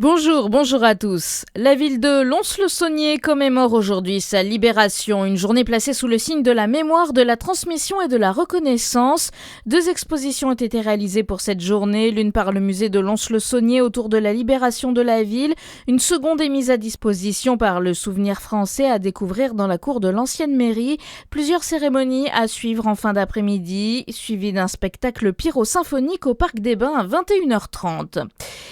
Bonjour à tous. La ville de Lons-le-Saunier commémore aujourd'hui sa libération, une journée placée sous le signe de la mémoire, de la transmission et de la reconnaissance. 2 expositions ont été réalisées pour cette journée, l'une par le musée de Lons-le-Saunier autour de la libération de la ville, une seconde est mise à disposition par le Souvenir français à découvrir dans la cour de l'ancienne mairie. Plusieurs cérémonies à suivre en fin d'après-midi, suivies d'un spectacle pyro-symphonique au Parc des Bains à 21h30.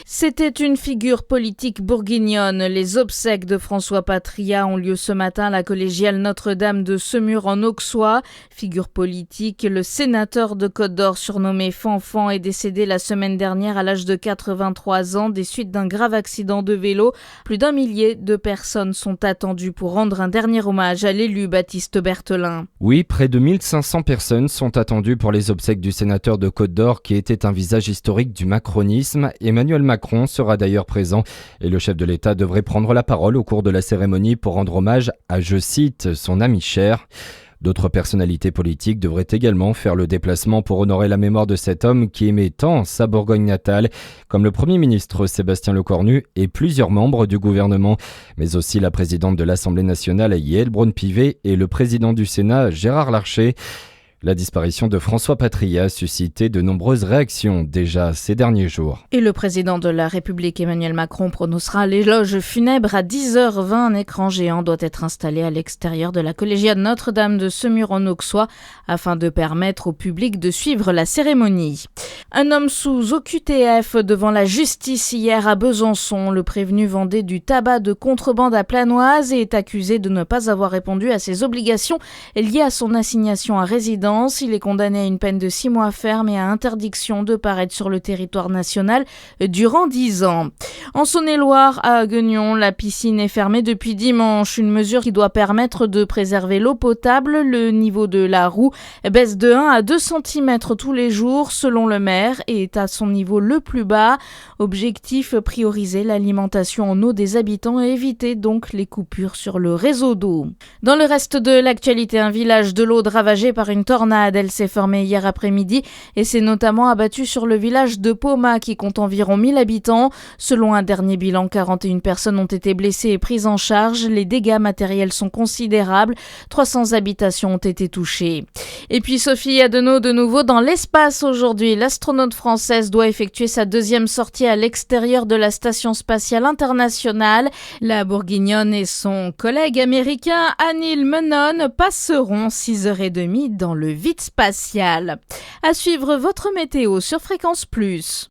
C'était une figure politique bourguignonne. Les obsèques de François Patria ont lieu ce matin à la collégiale Notre-Dame de Semur en Auxois. Figure politique, le sénateur de Côte-d'Or surnommé Fanfan est décédé la semaine dernière à l'âge de 83 ans des suites d'un grave accident de vélo. Plus d'1 millier de personnes sont attendues pour rendre un dernier hommage à l'élu Baptiste Berthelin. Oui, près de 1500 personnes sont attendues pour les obsèques du sénateur de Côte-d'Or qui était un visage historique du macronisme. Emmanuel Macron sera d'ailleurs présent et le chef de l'État devrait prendre la parole au cours de la cérémonie pour rendre hommage à, je cite, son ami cher. D'autres personnalités politiques devraient également faire le déplacement pour honorer la mémoire de cet homme qui aimait tant sa Bourgogne natale, comme le Premier ministre Sébastien Lecornu et plusieurs membres du gouvernement, mais aussi la présidente de l'Assemblée nationale Yaël Braun-Pivet et le président du Sénat Gérard Larcher. La disparition de François Patria a suscité de nombreuses réactions déjà ces derniers jours. Et le président de la République Emmanuel Macron prononcera l'éloge funèbre à 10h20. Un écran géant doit être installé à l'extérieur de la collégiale Notre-Dame de Semur en Auxois afin de permettre au public de suivre la cérémonie. Un homme sous OQTF devant la justice hier à Besançon. Le prévenu vendait du tabac de contrebande à Planoise et est accusé de ne pas avoir répondu à ses obligations liées à son assignation à résidence. Il est condamné à une peine de 6 mois ferme et à interdiction de paraître sur le territoire national durant 10 ans. En Saône-et-Loire, à Guignon, la piscine est fermée depuis dimanche. Une mesure qui doit permettre de préserver l'eau potable. Le niveau de la Roue baisse de 1 à 2 cm tous les jours, selon le maire, et est à son niveau le plus bas. Objectif, prioriser l'alimentation en eau des habitants et éviter donc les coupures sur le réseau d'eau. Dans le reste de l'actualité, un village de l'Aude ravagé par une tornade. Elle s'est formée hier après-midi et s'est notamment abattue sur le village de Poma qui compte environ 1000 habitants. Selon un dernier bilan, 41 personnes ont été blessées et prises en charge. Les dégâts matériels sont considérables. 300 habitations ont été touchées. Et puis Sophie Adenau de nouveau dans l'espace aujourd'hui. L'astronaute française doit effectuer sa 2e sortie à l'extérieur de la station spatiale internationale. La bourguignonne et son collègue américain Anil Menon passeront 6h30 dans le vide spatial. À suivre votre météo sur Fréquence Plus.